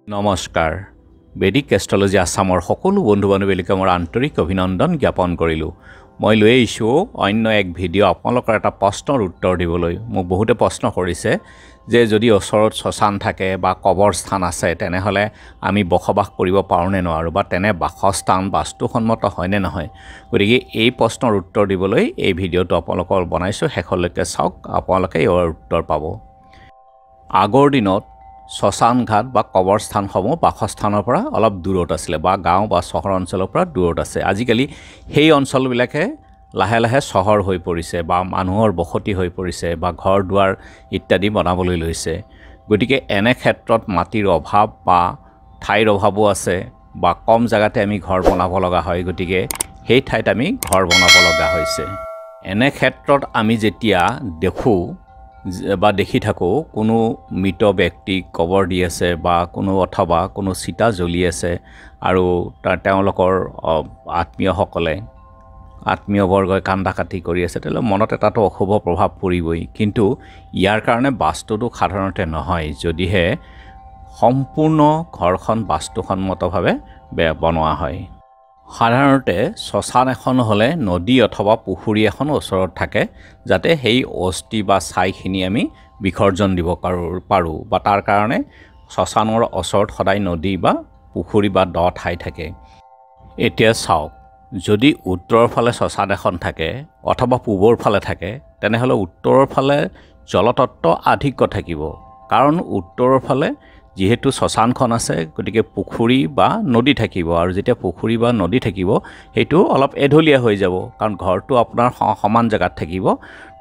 নমস্কাৰ বেদিক এষ্ট্ৰলজি আসামৰ সকলো বন্ধু-বান্ধৱীলৈ মোৰ আন্তৰিক অভিনন্দন জ্ঞাপন কৰিলোঁ। মই লৈ আহিছোঁ অন্য এক ভিডিঅ' আপোনালোকৰ এটা প্ৰশ্নৰ উত্তৰ দিবলৈ। মোক বহুতে প্ৰশ্ন কৰিছে যে যদি ওচৰত শ্মশান থাকে বা কবৰস্থান আছে তেনেহ'লে আমি বসবাস কৰিব পাৰোঁ নে নোৱাৰোঁ বা তেনে বাসস্থান বাস্তুসন্মত হয় নে নহয়। গতিকে এই প্ৰশ্নৰ উত্তৰ দিবলৈ এই ভিডিঅ'টো আপোনালোকৰ বনাইছোঁ, শেষলৈকে চাওক, আপোনালোকে ইয়াৰ উত্তৰ পাব। আগৰ দিনত শ্মশান ঘাট বা কবৰস্থানসমূহ বাসস্থানৰ পৰা অলপ দূৰত আছিলে বা গাঁও বা চহৰ অঞ্চলৰ পৰা দূৰত আছে। আজিকালি সেই অঞ্চলবিলাকে লাহে লাহে চহৰ হৈ পৰিছে বা মানুহৰ বসতি হৈ পৰিছে বা ঘৰ দুৱাৰ ইত্যাদি বনাবলৈ লৈছে। গতিকে এনে ক্ষেত্ৰত মাটিৰ অভাৱ বা ঠাইৰ অভাৱো আছে বা কম জেগাতে আমি ঘৰ বনাব লগা হয়। গতিকে সেই ঠাইত আমি ঘৰ বনাব লগা হৈছে। এনে ক্ষেত্ৰত আমি যেতিয়া দেখোঁ বা দেখি থাকোঁ কোনো মৃত ব্যক্তিক কবৰ দি আছে বা অথবা কোনো চিতা জ্বলি আছে আৰু তেওঁলোকৰ আত্মীয়সকলে আত্মীয়বৰ্গই কান্দা-কাটি কৰি আছে, তেতিয়াহ'লে মনত এটাতো অশুভ প্ৰভাৱ পৰিবই। কিন্তু ইয়াৰ কাৰণে বাস্তুটো সাধাৰণতে নহয়, যদিহে সম্পূৰ্ণ ঘৰখন বাস্তুসন্মতভাৱে বনোৱা হয়। সাধাৰণতে শ্মশান এখন হ'লে নদী অথবা পুখুৰী এখন ওচৰত থাকে, যাতে সেই অস্থি বা ছাইখিনি আমি বিসৰ্জন দিব পাৰোঁ বা তাৰ কাৰণে শ্মশানৰ ওচৰত সদায় নদী বা পুখুৰী বা দ ঠাই থাকে। এতিয়া চাওক, যদি উত্তৰৰ ফালে শ্মশান এখন থাকে অথবা পূবৰ ফালে থাকে তেনেহ'লে উত্তৰৰ ফালে জলতত্ত্ব আধিক্য থাকিব, কাৰণ উত্তৰৰ ফালে যিহেতু শ্মশানখন আছে গতিকে পুখুৰী বা নদী থাকিব, আৰু যেতিয়া পুখুৰী বা নদী থাকিব সেইটো অলপ এঢলীয়া হৈ যাব, কাৰণ ঘৰটো আপোনাৰ সমান জেগাত থাকিব,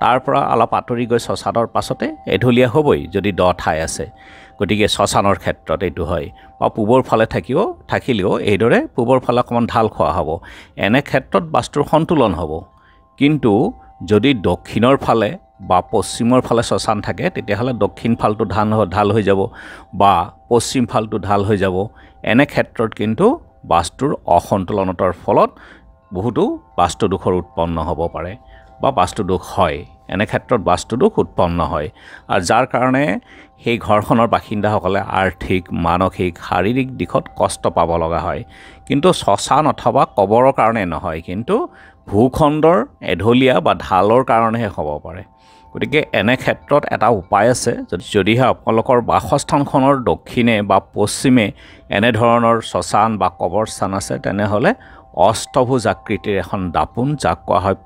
তাৰ পৰা অলপ আঁতৰি গৈ শ্মশানৰ পাছতে এঢলীয়া হ'বই যদি দ ঠাই আছে। গতিকে শ্মশানৰ ক্ষেত্ৰত এইটো হয়। বা পূবৰ ফালে থাকিলেও এইদৰে পূবৰ ফালে অকণমান ঢাল খোৱা হ'ব, এনে ক্ষেত্ৰত বাস্তুৰ সন্তুলন হ'ব। কিন্তু যদি দক্ষিণৰ ফালে বা পশ্চিমৰ ফালে শ্মশান থাকে তেতিয়াহ'লে দক্ষিণ ফালটো ঢাল হৈ যাব বা পশ্চিম ফালটো ঢাল হৈ যাব। এনে ক্ষেত্ৰত কিন্তু বাস্তুৰ অসন্তুলনতাৰ ফলত বহুতো বাস্তুদোষৰ উৎপন্ন হ'ব পাৰে বা বাস্তুদোষ হয়। এনে ক্ষেত্ৰত বাস্তুদোষ উৎপন্ন হয়, আৰু যাৰ কাৰণে সেই ঘৰখনৰ বাসিন্দাসকলে আৰ্থিক, মানসিক, শাৰীৰিক দিশত কষ্ট পাব লগা হয়। কিন্তু শ্মশান অথবা কবৰৰ কাৰণে নহয়, কিন্তু ভূখণ্ডৰ এঢলীয়া বা ঢালৰ কাৰণেহে হ'ব পাৰে। গতিকে এনে ক্ষেত্ৰত এটা উপায় আছে, যদিহে আপোনালোকৰ বাসস্থানখনৰ দক্ষিণে বা পশ্চিমে এনেধৰণৰ শ্মশান বা কবৰস্থান আছে তেনেহ'লে অষ্টভুজ আকৃতিৰ এখন দাপোন, যাক কোৱা হয়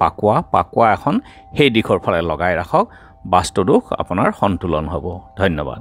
পাকুৱা এখন সেই দিশৰ ফালে লগাই ৰাখক, বাস্তুদোষ আপোনাৰ সন্তুলন হ'ব। ধন্যবাদ।